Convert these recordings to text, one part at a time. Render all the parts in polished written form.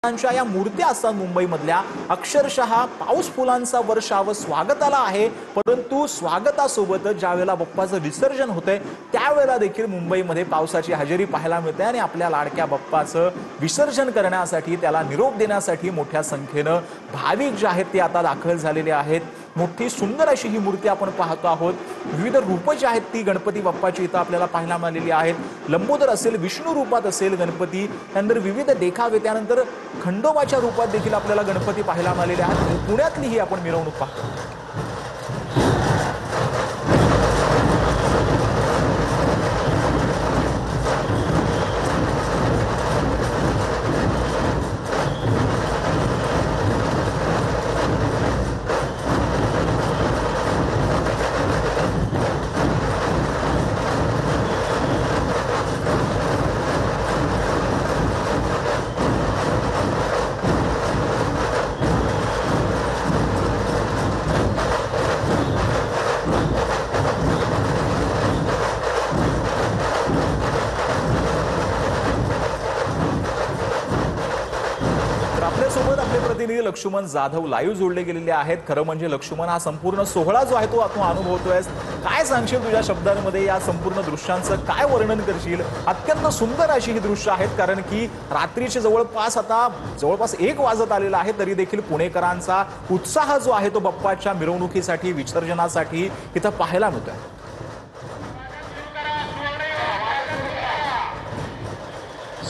या मूर्त्या असतात मुंबईमधल्या अक्षरशः पाऊस फुलांचा वर्षाव स्वागताला आहे। परंतु स्वागतासोबतच ज्यावेळेला बाप्पाचं विसर्जन होतंय त्यावेळेला देखील मुंबईमध्ये पावसाची हजेरी पाहायला मिळते आणि आपल्या लाडक्या बाप्पाचं विसर्जन करण्यासाठी त्याला निरोप देण्यासाठी मोठ्या संख्येनं भाविक जे आहेत ते आता दाखल झालेले आहेत। मोठी सुंदर अशी ही मूर्ती आपण पाहतो आहोत। विविध रूपं जी आहेत ती गणपती बाप्पाची इथं आपल्याला पाहायला मिळालेली आहेत। लंबोदर असेल, विष्णू रूपात असेल गणपती, त्यानंतर विविध देखावे, त्यानंतर खंडोबाच्या रूपात देखील आपल्याला गणपती पाहायला मिळालेले आहेत। पुण्यातली ही आपण मिरवणूक पाहतो। आपल्यासोबत आपले प्रतिनिधी लक्ष्मण जाधव लाईव्ह जोडले गेलेले आहेत। खरं म्हणजे लक्ष्मण, हा संपूर्ण सोहळा जो आहे तो तू अनुभवतोयस, काय सांगशील तुझ्या शब्दांमध्ये? या संपूर्ण दृश्यांचं काय वर्णन करशील? अत्यंत सुंदर अशी ही दृश्य आहेत, कारण की रात्रीचे जवळपास 1 वाजत आलेला आहे, तरी देखील पुणेकरांचा उत्साह जो आहे तो बाप्पाच्या मिरवणुकीसाठी, विसर्जनासाठी इथं पाहायला मिळतोय।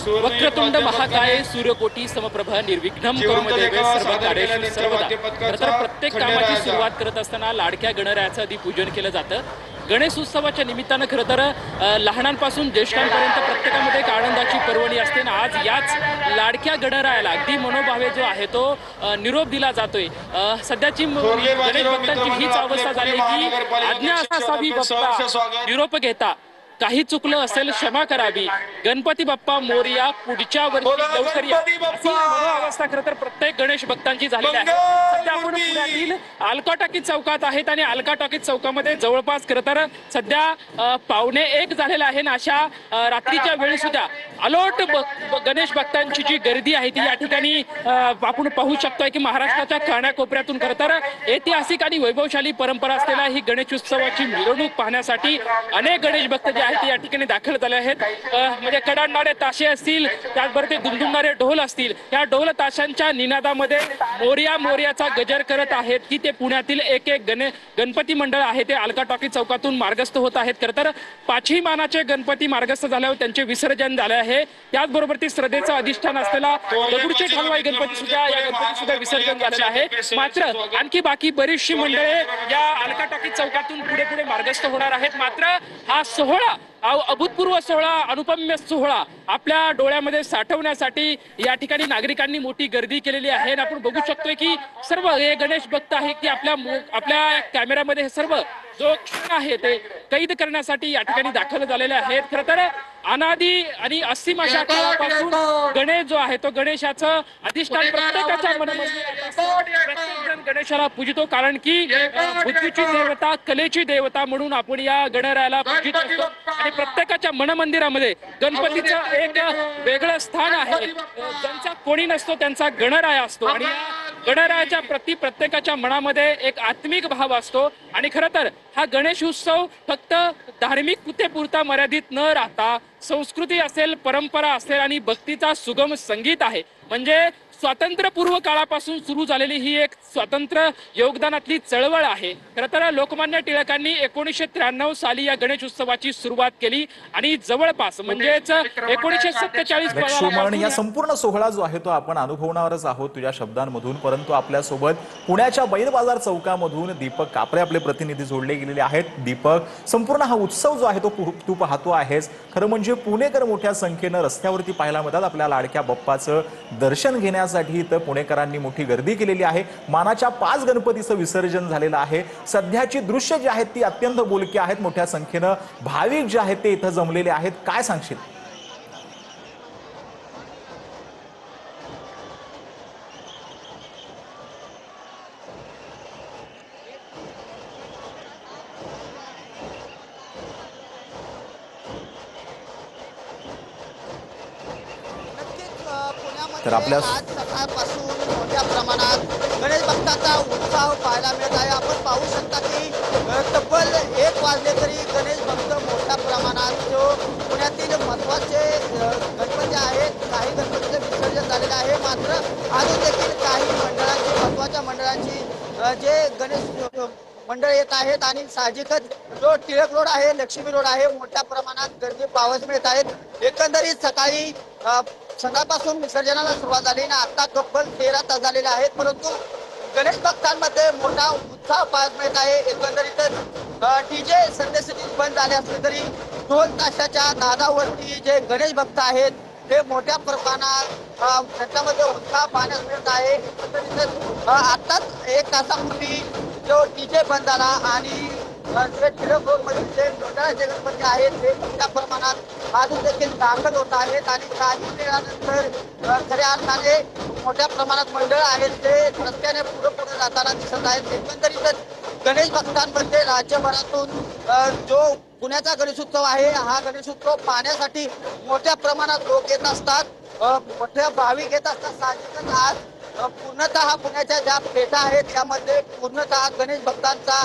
वक्रतुंड महाकाय सूर्यकोटी समप्रभ निर्विघ्नं कुरु देवे सर्व कार्येषु सर्वदा। तर प्रत्येक कामाची सुरुवात करत असताना लाडक्या गणरायाचं आधी पूजन केलं जातं। गणेश उत्सवाच्या निमित्तानं खरं तर लहानांपासून ज्येष्ठांपर्यंत प्रत्येकामध्ये एक आनंदाची पर्वणी असते ना। आज याच लाडक्या गणरायाला अगदी मनोभावे जो आहे तो निरोप दिला जातोय। सध्याची गणेश भक्तांची हीच अवस्था झाली की आज्ञा असावी बाप्पा निरोप घेता, काही चुकलं असेल क्षमा करावी, गणपती बाप्पा मोरया, पुढच्या वर्षी लवकर या, अशी मनोअवस्था खरं तर प्रत्येक गणेश भक्तांची झालेली आहे। सध्या आपण पुण्यातील अलका टॉकीज चौकात आहेत आणि अलका टॉकीज चौकामध्ये जवळपास खरं तर सध्या 1:15 झालेला आहे ना। अशा रात्रीच्या वेळी सुद्धा अलोट गणेश भक्तांची जी गर्दी आहे ती या ठिकाणी आपण पाहू शकतोय की महाराष्ट्राच्या कानाकोपऱ्यातून खरं तर ऐतिहासिक आणि वैभवशाली परंपरा असलेल्या ही गणेश उत्सवाची मिरवणूक पाहण्यासाठी अनेक गणेश भक्त जे आहेत या ठिकाणी दाखल झाले आहेत। म्हणजे कडाडणारे ताशे असतील, त्याचबरोबर ते दुमदुमणारे ढोल असतील, या ढोल ताशांच्या निनादामध्ये मोरया मोरयाचा गजर करत आहेत की ते पुण्यातील एक गणपती मंडळ आहे ते अलका टॉकीज चौकातून मार्गस्थ होत आहेत। खरं तर 5ही मानाचे गणपती मार्गस्थ झाल्यावर त्यांचे विसर्जन झाले आहे। त्याचबरोबर ती श्रद्धेचं अधिष्ठान असलेला दगडूशेठ हलवाई गणपती सुद्धा विसर्जन झालेलं आहे। मात्र आणखी बाकी बरीचशी मंडळे या अलका टॉकीज चौकातून पुढे मार्गस्थ होणार आहेत। मात्र हा सोहळा, अभूतपूर्व सोहळा, अनुपम्य सोहळा आपल्या डोळ्यामध्ये साठवण्यासाठी या ठिकाणी नागरिकांनी मोठी गर्दी केलेली आहे। आपण बघू शकतोय की सर्व हे गणेश भक्त आहे की आपल्या कॅमेऱ्यामध्ये हे सर्व जो क्षण आहे ते कैद करण्यासाठी या ठिकाणी दाखल झालेले आहेत। खरं तर अनादी आणि असीम अशा काळापासून गणेश जो आहे तो गणेशाचं अधिष्ठान प्रत्येकाच्या मनामध्ये, प्रत्येक जण गणेशाला पूजितो, कारण की बुद्धीची देवता, कलेची देवता म्हणून आपण या गणरायाला पूजित असतो आणि प्रत्येकाच्या मनमंदिरामध्ये गणपतीचं एक वेगळं स्थान आहे। ज्यांचा कोणी नसतो त्यांचा गणराय असतो आणि या गणरायाच्या प्रति प्रत्येकाच्या मनामध्ये एक आत्मिक भाव असतो। आणि खरं तर हा गणेश उत्सव फक्त धार्मिकतेपुरता मर्यादित न राहता संस्कृती असेल, परंपरा असेल आणि भक्तीचा सुगम संगीत आहे। म्हणजे स्वातंत्र्यपूर्व काळापासून सुरू झालेली ही एक स्वातंत्र्य योगदानातली चळवळ आहे। खरं तर लोकमान्य टिळकांनी 1993 साली या गणेश उत्सवाची सुरुवात केली आणि जवळपास म्हणजेच 1947 लक्ष्मण, या संपूर्ण सोहळा जो आहे तो आपण अनुभवणारच आहोत तुझ्या शब्दांमधून। परंतु आपल्यासोबत पुण्याच्या बैल बाजार चौकामधून दीपक कापरे आपले प्रतिनिधी जोडले गेलेले आहेत। दीपक, संपूर्ण हा उत्सव जो आहे तो तू पाहतो आहेस, खरं म्हणजे पुणेकर मोठ्या संख्येनं रस्त्यावरती पाहायला मिळतात आपल्या लाडक्या बाप्पाचं दर्शन घेण्यासाठी। इथं पुणेकरांनी मोठी गर्दी केलेली आहे। मानाच्या 5 गणपतीचं विसर्जन झालेलं आहे। सध्याची दृश्य जी आहेत ती अत्यंत बोलकी आहेत। मोठ्या संख्येनं भाविक जे आहेत ते इथं जमलेले आहेत, काय सांगशील? तर आपल्या तासापासून मोठ्या प्रमाणात गणेश भक्तांचा उत्साह पाहायला मिळत आहे। आपण पाहू शकता की तब्बल 1 वाजले तरी गणेश भक्त मोठ्या प्रमाणात जो पुण्यातील महत्त्वाचे गणपती आहेत, काही गणपतीचे विसर्जन झालेले आहे। मात्र अजून देखील काही मंडळांची, महत्त्वाच्या मंडळांची जे गणेश मंडळ येत आहेत आणि साहजिकच जो टिळक रोड आहे, लक्ष्मी रोड आहे, मोठ्या प्रमाणात गर्दी पाहावयास मिळत आहेत। एकंदरीत सकाळपासून विसर्जनाला सुरुवात झाली आणि आता तब्बल 13 तास झालेले आहेत, परंतु गणेश भक्तांमध्ये मोठा उत्साह पाहायला मिळत आहे। एकंदरीतच डीजे सद्यस्थितीत बंद झाले असले तरी ढोल ताशाच्या नादावरती जे गणेश भक्त आहेत ते मोठ्या प्रमाणात त्यांच्यामध्ये उत्साह पाहण्यास मिळत आहे। एकंदरीतच आताच 1 तासापूर्वी जो डीजे बंद झाला आणि जे टिळक रोडमधील जे मंडळाचे गणपती आहेत ते मोठ्या प्रमाणात अजून देखील दाखल होत आहेत आणि काही वेळानंतर खऱ्या अर्थाने मोठ्या प्रमाणात मंडळ आहेत ते रस्त्याने पुढे जाताना दिसत आहेत। एकंदरीतच गणेश भक्तांमध्ये राज्यभरातून जो पुण्याचा गणेशोत्सव आहे, हा गणेशोत्सव पाहण्यासाठी मोठ्या प्रमाणात लोक येत असतात, मोठ्या भाविक येत असतात। साहजिकच आज पूर्णतः पुण्याच्या ज्या पेठा आहेत त्यामध्ये पूर्णतः गणेश भक्तांचा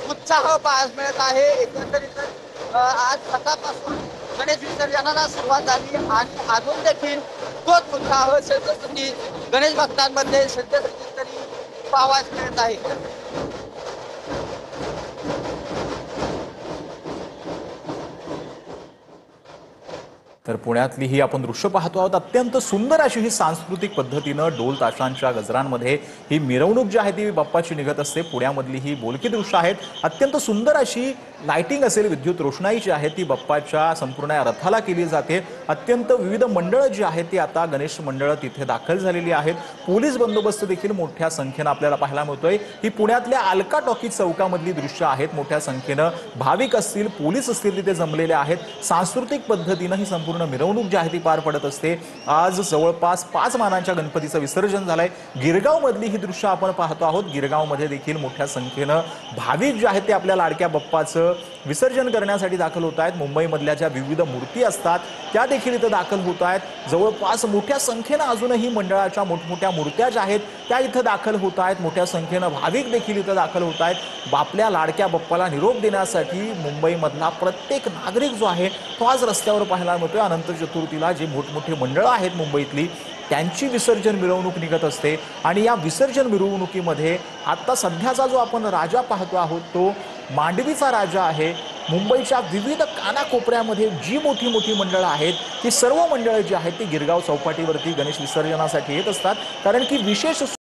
उत्साह पाहायला मिळत आहे। एकंदरीतच आज सकाळपासून गणेश विसर्जनाला सुरुवात झाली आणि अजून देखील तोच उत्साह सद्यस्थिती गणेश भक्तांमध्ये सद्यस्थितीत तरी पाहावयास मिळत आहे। तर पुण्यातली ही आपण दृश्य पाहतो आहोत। अत्यंत सुंदर अशी ही सांस्कृतिक पद्धतीनं ढोल ताशांच्या गजरांमध्ये ही मिरवणूक जी आहे ती बाप्पाची निघत असते। पुण्यामधली ही बोलकी दृश्य आहेत। अत्यंत सुंदर अशी लाइटिंग असेल, विद्युत रोषणाई जी आहे ती बाप्पाच्या संपूर्ण या रथाला केली जाते। अत्यंत विविध मंडळं जी आहेत ती आता गणेश मंडळं तिथे दाखल झालेली आहेत। पोलीस बंदोबस्त देखील मोठ्या संख्येनं आपल्याला पाहायला मिळतोय। ही पुण्यातल्या अलका टॉकीज चौकामधली दृश्य आहेत। मोठ्या संख्येनं भाविक असतील, पोलीस असतील तिथे जमलेले आहेत। सांस्कृतिक पद्धतीनं ही संपूर्ण मिरवणूक जी आहे ती पार पडत असते। आज जवळपास 5 मानांच्या गणपतीचं विसर्जन झालंय। गिरगाव मधली ही दृश्य आपण पाहतो आहोत। गिरगाव मध्ये देखील मोठ्या संख्येनं भाविक जे आहेत ते आपल्या लाडक्या बाप्पाचं विसर्जन करण्यासाठी दाखल होत आहेत। मुंबईमधल्या ज्या विविध मूर्ती असतात त्या देखील इथं दाखल होत आहेत। जवळपास मोठ्या संख्येनं अजूनही मंडळाच्या मोठमोठ्या मूर्त्या ज्या आहेत त्या इथं दाखल होत आहेत। मोठ्या संख्येनं भाविक देखील इथं दाखल होत आहेत। आपल्या लाडक्या बाप्पाला निरोप देण्यासाठी मुंबईमधला प्रत्येक नागरिक जो आहे तो आज रस्त्यावर पाहायला मिळतोय। अनंत चतुर्थीला जे मोठमोठे मंडळं आहेत मुंबईतली त्यांची विसर्जन मिरवणूक निघत असते आणि या विसर्जन मिरवणुकीमध्ये आता सध्याचा जो आपण राजा पाहतो आहोत तो मांडवीचा राजा आहे। मुंबईच्या विविध कानाकोपऱ्यामध्ये जी मोठी मोठी मंडळं आहेत ती सर्व मंडळं जी आहेत ती गिरगाव चौपाटीवरती गणेश विसर्जनासाठी येत असतात, कारण की विशेष